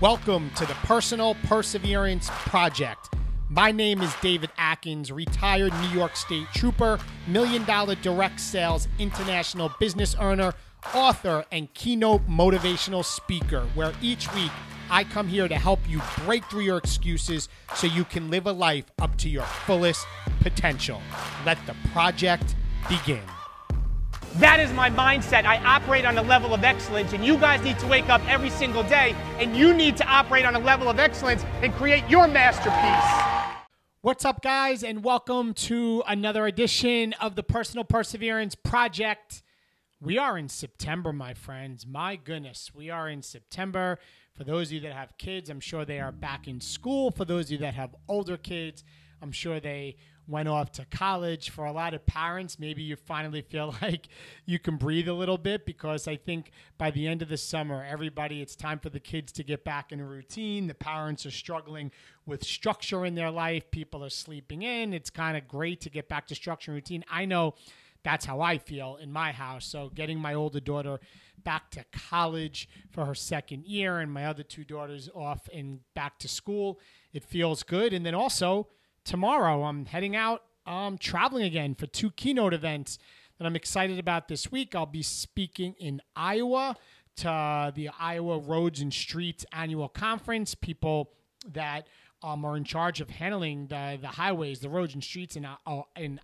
Welcome to the Personal Perseverance Project. My name is David Atkins, retired New York State Trooper, $1 million direct sales international business earner, author, and keynote motivational speaker, where each week I come here to help you break through your excuses so you can live a life up to your fullest potential. Let the project begin. That is my mindset. I operate on a level of excellence, and you guys need to wake up every single day, and you need to operate on a level of excellence and create your masterpiece. What's up, guys, and welcome to another edition of the Personal Perseverance Project. We are in September, my friends. My goodness, we are in September. For those of you that have kids, I'm sure they are back in school. For those of you that have older kids, I'm sure they went off to college. For a lot of parents, maybe you finally feel like you can breathe a little bit, because I think by the end of the summer, it's time for the kids to get back in a routine. The parents are struggling with structure in their life. People are sleeping in. It's kind of great to get back to structure and routine. I know that's how I feel in my house. So getting my older daughter back to college for her second year and my other two daughters off and back to school, it feels good. And then also, tomorrow, I'm heading out traveling again for two keynote events that I'm excited about this week. I'll be speaking in Iowa to the Iowa Roads and Streets Annual Conference. People that are in charge of handling the highways, the roads and streets in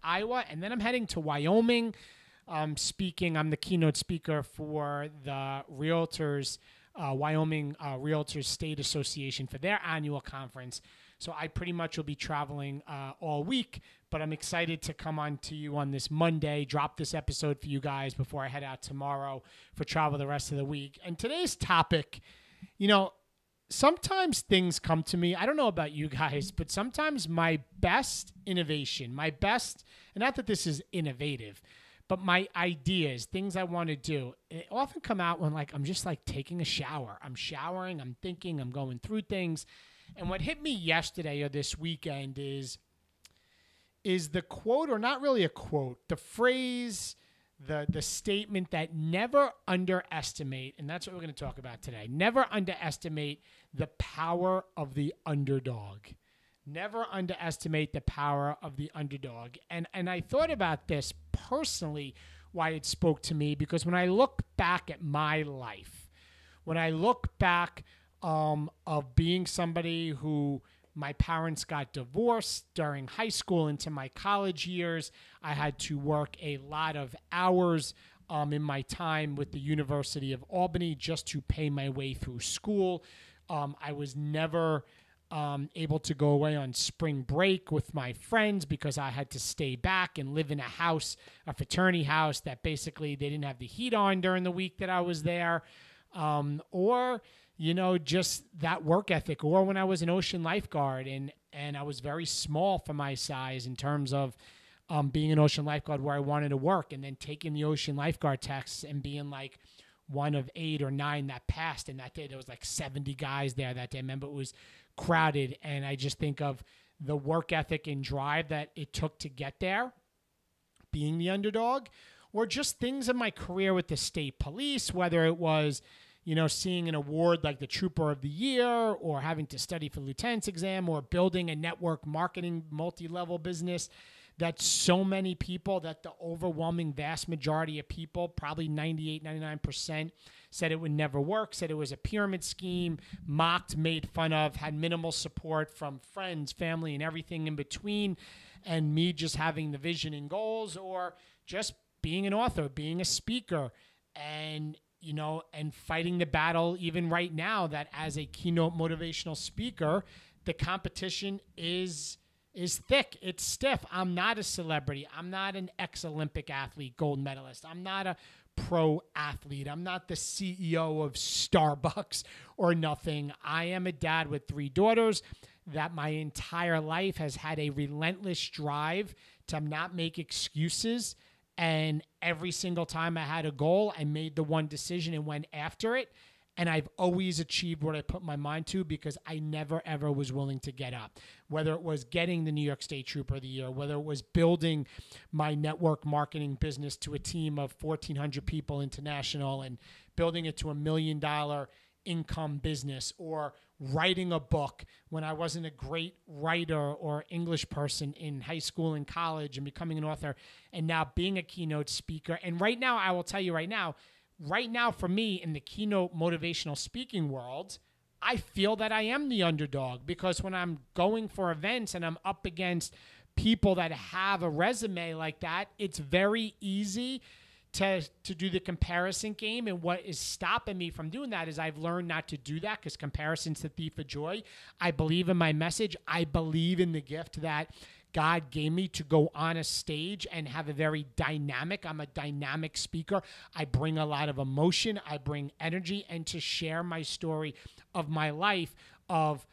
Iowa. And then I'm heading to Wyoming speaking. I'm the keynote speaker for the Realtors, Wyoming Realtors State Association, for their annual conference. So I pretty much will be traveling all week, but I'm excited to come on to you on this Monday, drop this episode for you guys before I head out tomorrow for travel the rest of the week. And today's topic, sometimes things come to me. I don't know about you guys, but sometimes my best innovation, and not that this is innovative, but my ideas, things I want to do, it often come out when I'm just taking a shower. I'm showering, I'm thinking, I'm going through things. And what hit me yesterday or this weekend is the quote, or not really a quote, the phrase, the statement that never underestimate, and that's what we're going to talk about today. Never underestimate the power of the underdog. Never underestimate the power of the underdog. And I thought about this personally, why it spoke to me, because when I look back at my life, when I look back of being somebody who, my parents got divorced during high school into my college years. I had to work a lot of hours in my time with the University of Albany just to pay my way through school. I was never able to go away on spring break with my friends because I had to stay back and live in a house, a fraternity house that basically they didn't have the heat on during the week that I was there. Or just that work ethic, or when I was an ocean lifeguard and I was very small for my size in terms of being an ocean lifeguard where I wanted to work, and then taking the ocean lifeguard tests and being one of 8 or 9 that passed. And that day there was 70 guys there that day. I remember it was crowded, and I just think of the work ethic and drive that it took to get there, being the underdog, or just things in my career with the state police, whether it was seeing an award like the Trooper of the Year, or having to study for lieutenant's exam, or building a network marketing multi-level business that so many people, that the overwhelming vast majority of people, probably 98, 99%, said it would never work, said it was a pyramid scheme, mocked, made fun of, had minimal support from friends, family, and everything in between. And me just having the vision and goals, or just being an author, being a speaker, and fighting the battle even right now that as a keynote motivational speaker, the competition is thick. It's stiff. I'm not a celebrity. I'm not an ex-Olympic athlete, gold medalist. I'm not a pro athlete. I'm not the CEO of Starbucks or nothing. I am a dad with 3 daughters that my entire life has had a relentless drive to not make excuses. And every single time I had a goal, I made the one decision and went after it. And I've always achieved what I put my mind to, because I never, ever was willing to get up. Whether it was getting the New York State Trooper of the Year, whether it was building my network marketing business to a team of 1,400 people international, and building it to $1 million income business, or writing a book when I wasn't a great writer or English person in high school and college, and becoming an author, and now being a keynote speaker. And right now, I will tell you right now for me in the keynote motivational speaking world, I feel that I am the underdog, because when I'm going for events and I'm up against people that have a resume like that, it's very easy to do the comparison game. And what is stopping me from doing that is I've learned not to do that, because comparison's the thief of joy. I believe in my message. I believe in the gift that God gave me to go on a stage and have a very dynamic, I'm a dynamic speaker. I bring a lot of emotion. I bring energy, and to share my story of my life, of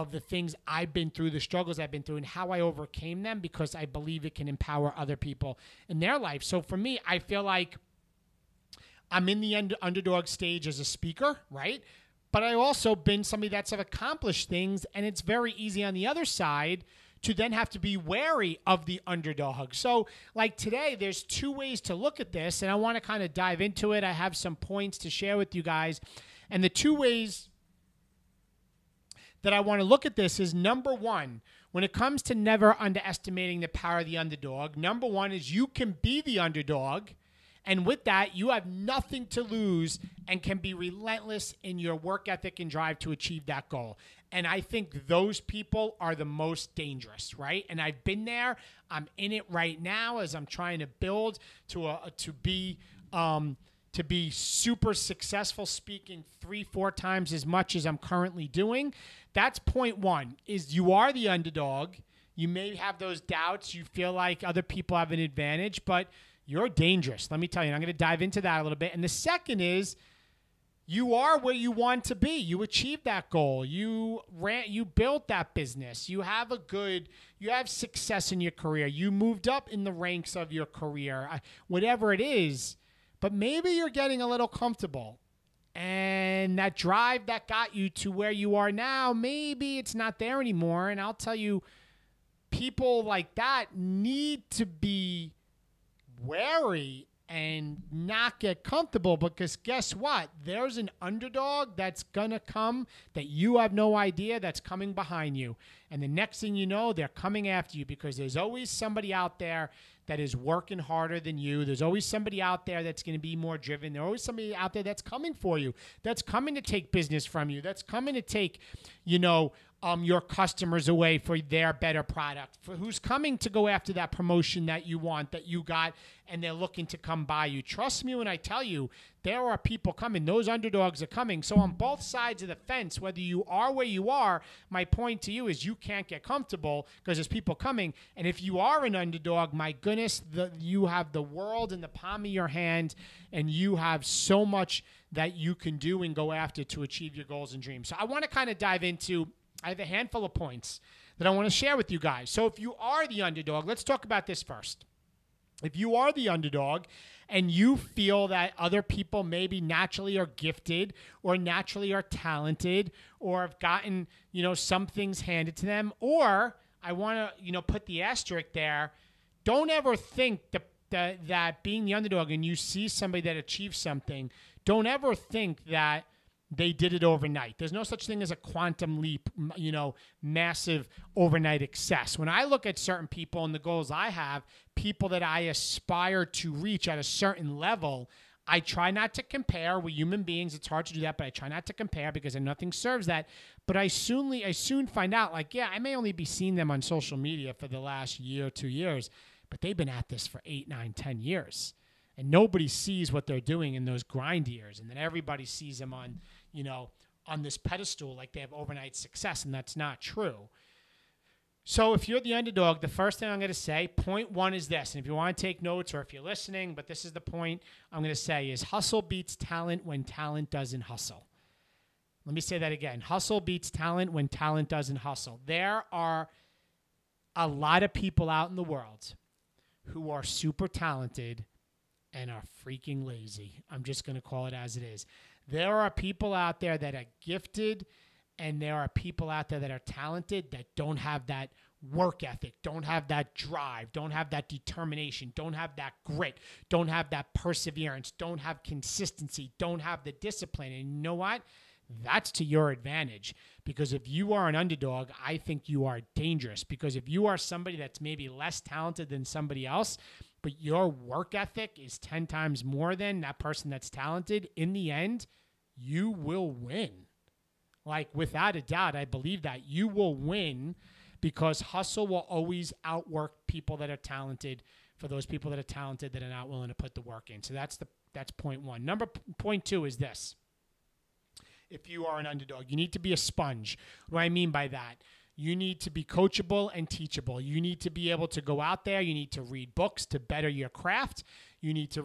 the things I've been through, the struggles I've been through, and how I overcame them, because I believe it can empower other people in their life. So for me, I feel like I'm in the underdog stage as a speaker, right? But I also been somebody that's have accomplished things, and it's very easy on the other side to then have to be wary of the underdog. So like today, there's two ways to look at this, and I want to kind of dive into it. I have some points to share with you guys. And the two ways that I want to look at this is, number one, when it comes to never underestimating the power of the underdog, number one is you can be the underdog, and with that, you have nothing to lose and can be relentless in your work ethic and drive to achieve that goal. And I think those people are the most dangerous, right? And I've been there. I'm in it right now as I'm trying to build to be super successful, speaking 3-4 times as much as I'm currently doing. That's point one, is you are the underdog. You may have those doubts. You feel like other people have an advantage, but you're dangerous. Let me tell you, and I'm going to dive into that a little bit. And the second is, you are where you want to be. You achieved that goal. You built that business. You have success in your career. You moved up in the ranks of your career, whatever it is. But maybe you're getting a little comfortable, and that drive that got you to where you are now, maybe it's not there anymore. And I'll tell you, people like that need to be wary and not get comfortable, because guess what? There's an underdog that's going to come that you have no idea that's coming behind you. And the next thing you know, they're coming after you, because there's always somebody out there that is working harder than you. There's always somebody out there that's going to be more driven. There's always somebody out there that's coming for you, that's coming to take business from you, that's coming to take, your customers away for their better product, for who's coming to go after that promotion that you want, that you got, and they're looking to come by you. Trust me when I tell you, there are people coming. Those underdogs are coming. So on both sides of the fence, whether you are where you are, my point to you is you can't get comfortable, because there's people coming. And if you are an underdog, my goodness, you have the world in the palm of your hand, and you have so much that you can do and go after to achieve your goals and dreams. So I want to kind of dive into, I have a handful of points that I want to share with you guys. So if you are the underdog, let's talk about this first. If you are the underdog and you feel that other people maybe naturally are gifted or naturally are talented or have gotten, some things handed to them, or I want to, put the asterisk there, don't ever think that being the underdog and you see somebody that achieves something, don't ever think that they did it overnight. There's no such thing as a quantum leap, massive overnight success. When I look at certain people and the goals I have, people that I aspire to reach at a certain level, I try not to compare. We're human beings. It's hard to do that, but I try not to compare, because nothing serves that. But I soon find out, I may only be seeing them on social media for the last year or 2 years, but they've been at this for 8, 9, 10 years. And nobody sees what they're doing in those grind years. And then everybody sees them on this pedestal like they have overnight success, and that's not true. So if you're the underdog, the first thing I'm going to say, point one is this, and if you want to take notes or if you're listening, but this is the point I'm going to say, is hustle beats talent when talent doesn't hustle. Let me say that again. Hustle beats talent when talent doesn't hustle. There are a lot of people out in the world who are super talented and are freaking lazy. I'm just going to call it as it is. There are people out there that are gifted, and there are people out there that are talented that don't have that work ethic, don't have that drive, don't have that determination, don't have that grit, don't have that perseverance, don't have consistency, don't have the discipline. And you know what? that's to your advantage. Because if you are an underdog, I think you are dangerous. Because if you are somebody that's maybe less talented than somebody else, but your work ethic is 10 times more than that person that's talented, in the end, you will win. Like, without a doubt, I believe that you will win, because hustle will always outwork people that are talented, for those people that are talented that are not willing to put the work in. So that's point one. Point two is this. If you are an underdog, you need to be a sponge. What do I mean by that? You need to be coachable and teachable. You need to be able to go out there. You need to read books to better your craft. You need to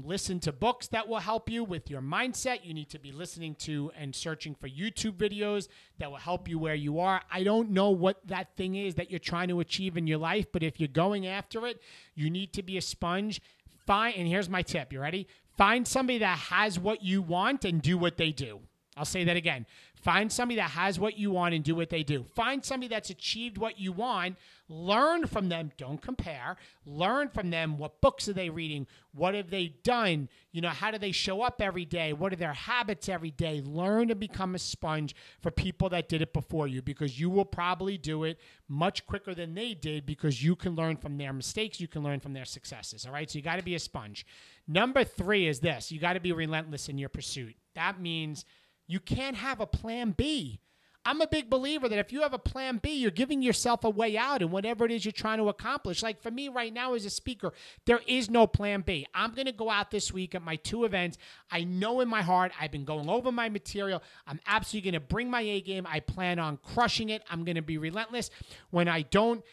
listen to books that will help you with your mindset. You need to be listening to and searching for YouTube videos that will help you where you are. I don't know what that thing is that you're trying to achieve in your life, but if you're going after it, you need to be a sponge. And here's my tip. You ready? Find somebody that has what you want and do what they do. I'll say that again. Find somebody that has what you want and do what they do. Find somebody that's achieved what you want. Learn from them. Don't compare. Learn from them. What books are they reading? What have they done? How do they show up every day? What are their habits every day? Learn to become a sponge for people that did it before you, because you will probably do it much quicker than they did, because you can learn from their mistakes. You can learn from their successes. All right? So you got to be a sponge. Number 3 is this. You got to be relentless in your pursuit. That means you can't have a plan B. I'm a big believer that if you have a plan B, you're giving yourself a way out in whatever it is you're trying to accomplish. Like for me right now as a speaker, there is no plan B. I'm going to go out this week at my 2 events. I know in my heart, I've been going over my material. I'm absolutely going to bring my A game. I plan on crushing it. I'm going to be relentless. When I don't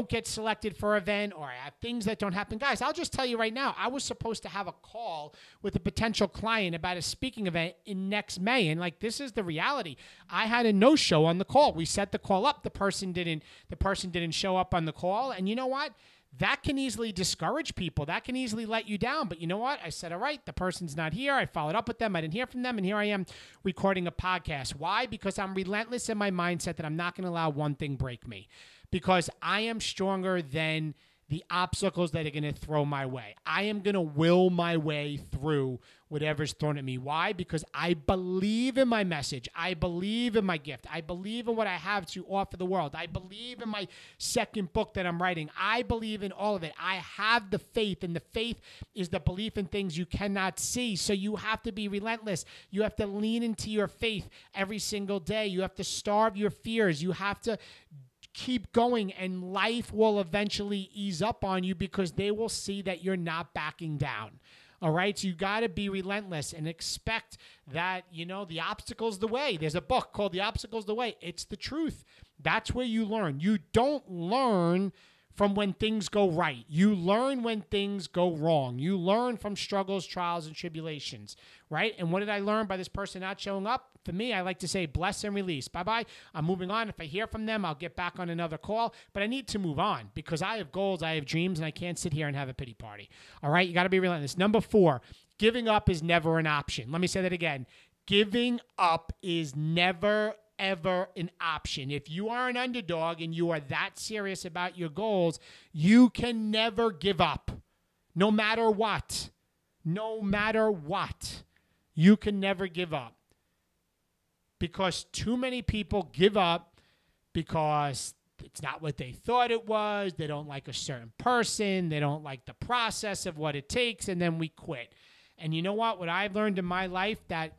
get selected for an event, or I have things that don't happen, guys, I'll just tell you right now, I was supposed to have a call with a potential client about a speaking event in next May. And like, this is the reality. I had a no-show on the call. We set the call up. The person didn't show up on the call. And you know what? That can easily discourage people. That can easily let you down. But you know what? I said, all right, the person's not here. I followed up with them. I didn't hear from them. And here I am recording a podcast. Why? Because I'm relentless in my mindset that I'm not going to allow one thing break me. Because I am stronger than the obstacles that are going to throw my way. I am going to will my way through whatever's thrown at me. Why? Because I believe in my message. I believe in my gift. I believe in what I have to offer the world. I believe in my second book that I'm writing. I believe in all of it. I have the faith, and the faith is the belief in things you cannot see. So you have to be relentless. You have to lean into your faith every single day. You have to starve your fears. You have to keep going, and life will eventually ease up on you, because they will see that you're not backing down. All right? So you got to be relentless and expect that, the obstacle's the way. There's a book called The Obstacle's the Way. It's the truth. That's where you learn. You don't learn from when things go right. You learn when things go wrong. You learn from struggles, trials, and tribulations, right? And what did I learn by this person not showing up? For me, I like to say bless and release. Bye-bye. I'm moving on. If I hear from them, I'll get back on another call. But I need to move on, because I have goals, I have dreams, and I can't sit here and have a pity party. All right? You got to be relentless. Number 4, giving up is never an option. Let me say that again. Giving up is never ever an option. If you are an underdog and you are that serious about your goals, you can never give up. No matter what. No matter what. You can never give up. Because too many people give up because it's not what they thought it was. They don't like a certain person. They don't like the process of what it takes, and then we quit. And you know what? What I've learned in my life, that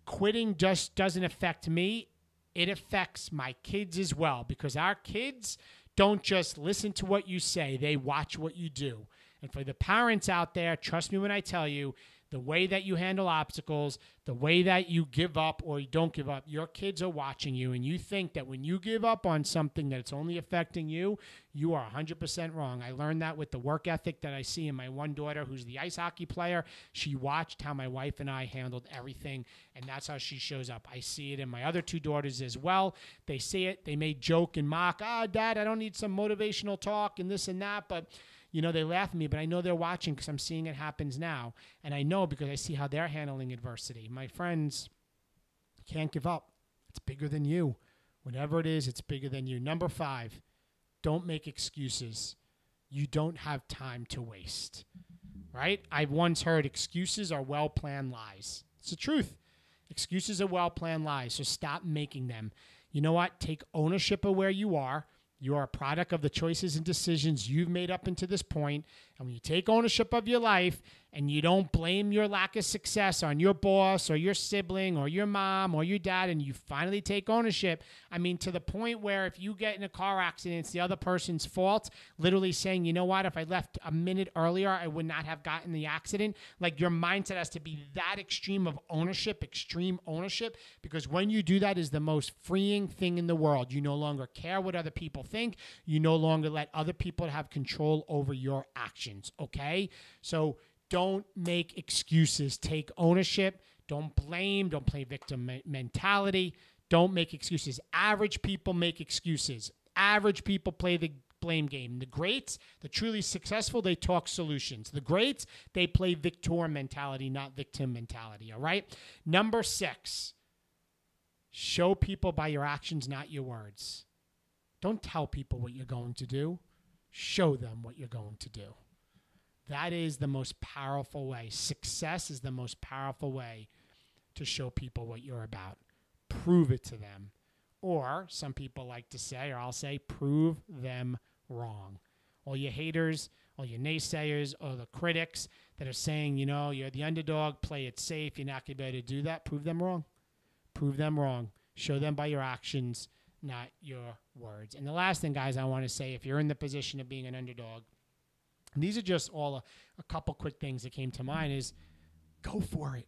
quitting just doesn't affect me. It affects my kids as well, because our kids don't just listen to what you say. They watch what you do. And for the parents out there, trust me when I tell you, the way that you handle obstacles, the way that you give up or you don't give up, your kids are watching you, and you think that when you give up on something that it's only affecting you, you are 100% wrong. I learned that with the work ethic that I see in my one daughter who's the ice hockey player. She watched how my wife and I handled everything, and that's how she shows up. I see it in my other 2 daughters as well. They see it. They may joke and mock, Dad, I don't need some motivational talk and this and that, but they laugh at me, but I know they're watching because I'm seeing it happens now. And I know because I see how they're handling adversity. My friends, can't give up. It's bigger than you. Whatever it is, it's bigger than you. Number 5, don't make excuses. You don't have time to waste, right? I've once heard excuses are well-planned lies. It's the truth. Excuses are well-planned lies, so stop making them. You know what? Take ownership of where you are. You are a product of the choices and decisions you've made up until this point. And when you take ownership of your life and you don't blame your lack of success on your boss or your sibling or your mom or your dad, and you finally take ownership, I mean, to the point where if you get in a car accident, it's the other person's fault, literally saying, you know what, if I left a minute earlier, I would not have gotten the accident. Like, your mindset has to be that extreme of ownership, extreme ownership, because when you do that is the most freeing thing in the world. You no longer care what other people think. You no longer let other people have control over your actions, okay? So don't make excuses. Take ownership. Don't blame. Don't play victim mentality. Don't make excuses. Average people make excuses. Average people play the blame game. The greats, the truly successful, they talk solutions. The greats, they play victor mentality, not victim mentality, all right? Number 6, show people by your actions, not your words. Don't tell people what you're going to do. Show them what you're going to do. That is the most powerful way. Success is the most powerful way to show people what you're about. Prove it to them. Or some people like to say, or I'll say, prove them wrong. All your haters, all your naysayers, all the critics that are saying, you know, you're the underdog, play it safe, you're not going to be able to do that, prove them wrong. Prove them wrong. Show them by your actions, not your words. And the last thing, guys, I want to say, if you're in the position of being an underdog, and these are just all a couple quick things that came to mind, is go for it.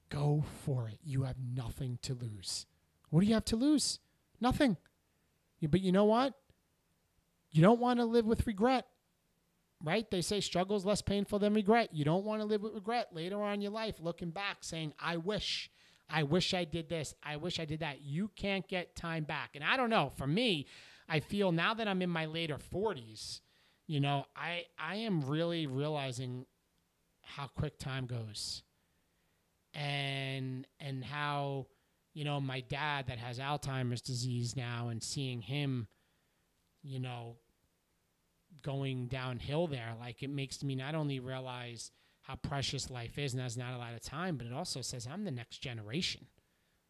Go for it. You have nothing to lose. What do you have to lose? Nothing. But you know what? You don't want to live with regret, right? They say struggle is less painful than regret. You don't want to live with regret later on in your life, looking back, saying, I wish I did this. I wish I did that. You can't get time back. And I don't know. For me, I feel now that I'm in my later 40s, you know, I am really realizing how quick time goes. And how, you know, my dad that has Alzheimer's disease now, and seeing him, you know, going downhill there, like, it makes me not only realize how precious life is and there's not a lot of time, but it also says I'm the next generation,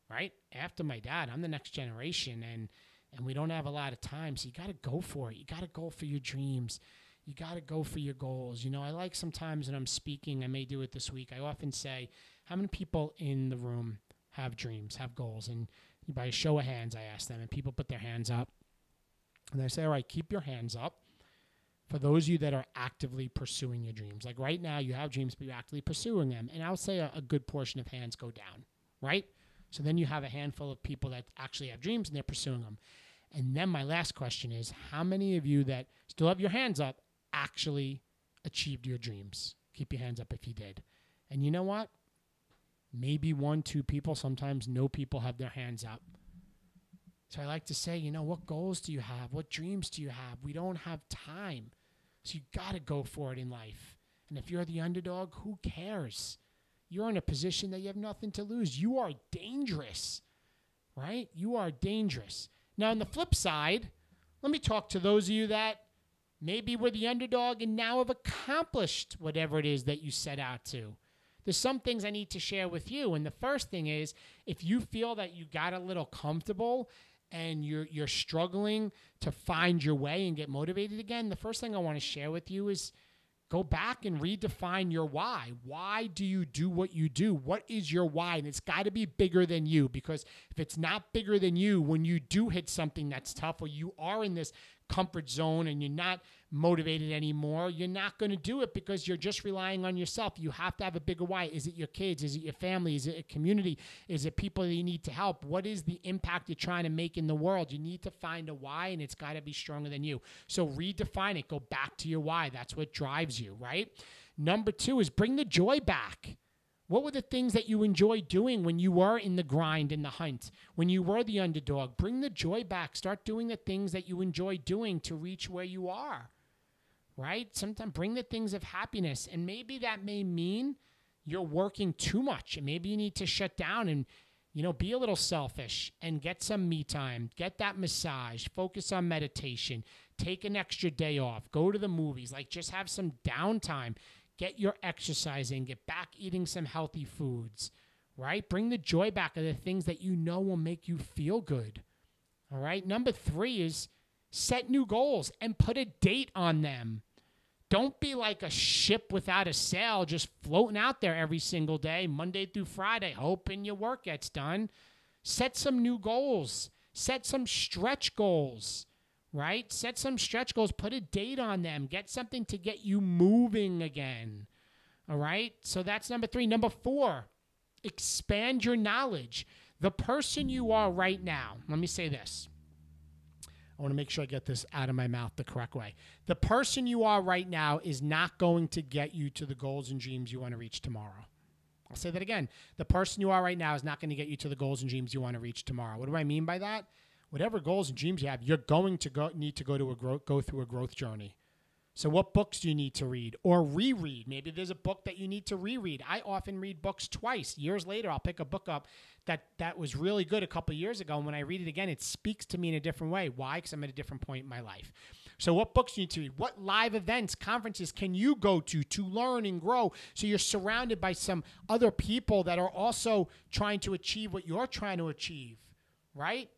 right? After my dad, I'm the next generation, and we don't have a lot of time, so you got to go for it. You got to go for your dreams. You got to go for your goals. You know, I like sometimes when I'm speaking, I may do it this week, I often say, how many people in the room have dreams, have goals? And by a show of hands, I ask them, and people put their hands up. And I say, all right, keep your hands up for those of you that are actively pursuing your dreams. Like right now, you have dreams, but you're actively pursuing them. And I would say a good portion of hands go down, right? So then you have a handful of people that actually have dreams and they're pursuing them. And then my last question is, how many of you that still have your hands up actually achieved your dreams? Keep your hands up if you did. And you know what? Maybe 1, 2 people, sometimes no people have their hands up. So I like to say, you know, what goals do you have? What dreams do you have? We don't have time. So you got to go for it in life. And if you're the underdog, who cares? You're in a position that you have nothing to lose. You are dangerous, right? You are dangerous. Now, on the flip side, let me talk to those of you that maybe were the underdog and now have accomplished whatever it is that you set out to. There's some things I need to share with you. And the first thing is, if you feel that you got a little comfortable and you're struggling to find your way and get motivated again, the first thing I want to share with you is go back and redefine your why. Why do you do what you do? What is your why? And it's got to be bigger than you, because if it's not bigger than you, when you do hit something that's tough, or you are in this comfort zone and you're not motivated anymore, you're not going to do it because you're just relying on yourself. You have to have a bigger why. Is it your kids? Is it your family? Is it a community? Is it people that you need to help? What is the impact you're trying to make in the world? You need to find a why, and it's got to be stronger than you. So redefine it. Go back to your why. That's what drives you, right? Number 2 is bring the joy back. What were the things that you enjoyed doing when you were in the grind, in the hunt, when you were the underdog? Bring the joy back. Start doing the things that you enjoy doing to reach where you are, right? Sometimes bring the things of happiness. And maybe that may mean you're working too much, and maybe you need to shut down and, you know, be a little selfish and get some me time, get that massage, focus on meditation, take an extra day off, go to the movies, like just have some downtime. Get your exercise in, get back eating some healthy foods, right? Bring the joy back of the things that you know will make you feel good. All right. Number 3 is set new goals and put a date on them. Don't be like a ship without a sail, just floating out there every single day, Monday through Friday, hoping your work gets done. Set some new goals. Set some stretch goals, right? Set some stretch goals. Put a date on them. Get something to get you moving again. All right? So that's number 3. Number 4, expand your knowledge. The person you are right now, let me say this. I want to make sure I get this out of my mouth the correct way. The person you are right now is not going to get you to the goals and dreams you want to reach tomorrow. I'll say that again. The person you are right now is not going to get you to the goals and dreams you want to reach tomorrow. What do I mean by that? Whatever goals and dreams you have, you're going to need to go through a growth journey. So what books do you need to read or reread? Maybe there's a book that you need to reread. I often read books twice. Years later, I'll pick a book up that was really good a couple of years ago. And when I read it again, it speaks to me in a different way. Why? Because I'm at a different point in my life. So what books do you need to read? What live events, conferences can you go to learn and grow so you're surrounded by some other people that are also trying to achieve what you're trying to achieve, right?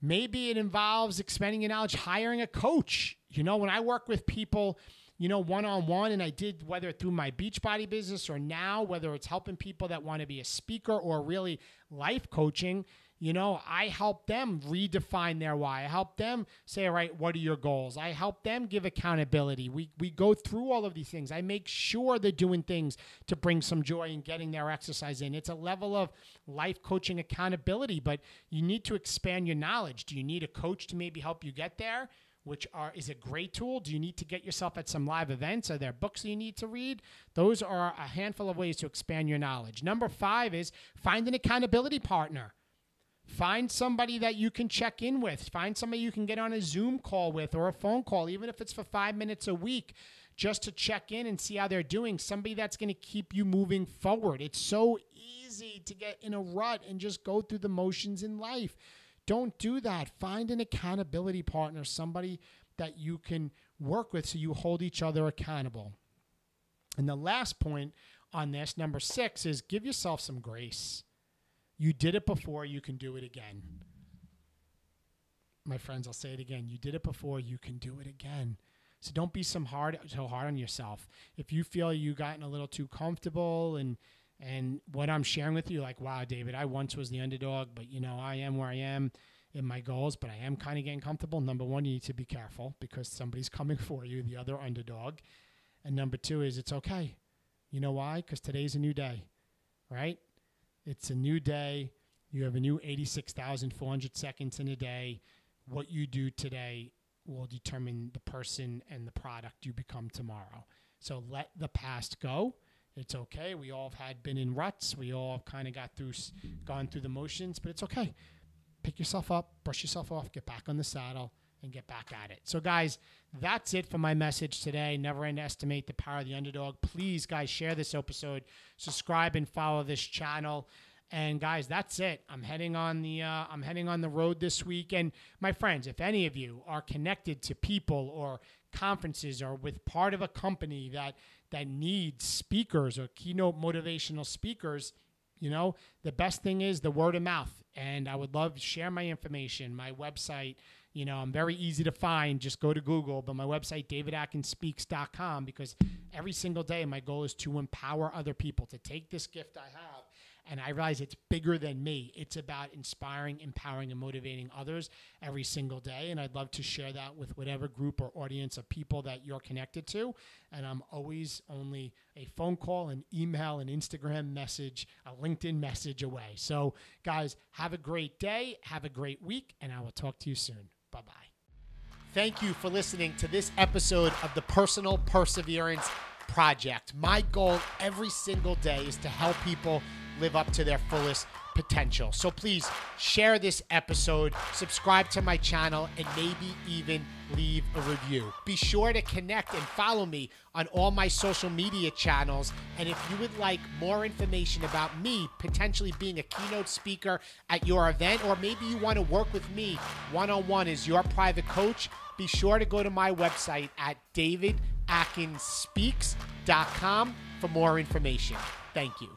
Maybe it involves expanding your knowledge, hiring a coach. You know, when I work with people, you know, one-on-one, and I did whether through my Beachbody business or now, whether it's helping people that want to be a speaker or really life coaching, you know, I help them redefine their why. I help them say, all right, what are your goals? I help them give accountability. We go through all of these things. I make sure they're doing things to bring some joy and getting their exercise in. It's a level of life coaching accountability, but you need to expand your knowledge. Do you need a coach to maybe help you get there? Is a great tool. Do you need to get yourself at some live events? Are there books that you need to read? Those are a handful of ways to expand your knowledge. Number 5 is find an accountability partner. Find somebody that you can check in with. Find somebody you can get on a Zoom call with or a phone call, even if it's for 5 minutes a week, just to check in and see how they're doing. Somebody that's going to keep you moving forward. It's so easy to get in a rut and just go through the motions in life. Don't do that. Find an accountability partner, somebody that you can work with so you hold each other accountable. And the last point on this, number 6, is give yourself some grace. You did it before, you can do it again. My friends, I'll say it again. You did it before, you can do it again. So don't be so hard on yourself. If you feel you've gotten a little too comfortable and what I'm sharing with you, like, wow, David, I once was the underdog, but, you know, I am where I am in my goals, but I am kind of getting comfortable. Number 1, you need to be careful because somebody's coming for you, the other underdog. And number 2 is it's okay. You know why? Because today's a new day, right? It's a new day. You have a new 86,400 seconds in a day. What you do today will determine the person and the product you become tomorrow. So let the past go. It's okay. We all have been in ruts. We all have kind of gone through the motions, but it's okay. Pick yourself up, brush yourself off, get back on the saddle, and get back at it. So, guys, that's it for my message today. Never underestimate the power of the underdog. Please, guys, share this episode, subscribe, and follow this channel. And guys, that's it. I'm heading on the road this week. And my friends, if any of you are connected to people or conferences or with part of a company that needs speakers or keynote motivational speakers, you know, the best thing is the word of mouth. And I would love to share my information, my website. You know, I'm very easy to find. Just go to Google. But my website, davidatkinspeaks.com, because every single day my goal is to empower other people to take this gift I have. And I realize it's bigger than me. It's about inspiring, empowering, and motivating others every single day. And I'd love to share that with whatever group or audience of people that you're connected to. And I'm always only a phone call, an email, an Instagram message, a LinkedIn message away. So, guys, have a great day. Have a great week. And I will talk to you soon. Bye-bye. Thank you for listening to this episode of the Personal Perseverance Project. My goal every single day is to help people live up to their fullest potential. So please share this episode, subscribe to my channel, and maybe even leave a review. Be sure to connect and follow me on all my social media channels. And if you would like more information about me potentially being a keynote speaker at your event, or maybe you want to work with me one-on-one as your private coach, be sure to go to my website at davidatkinspeaks.com for more information. Thank you.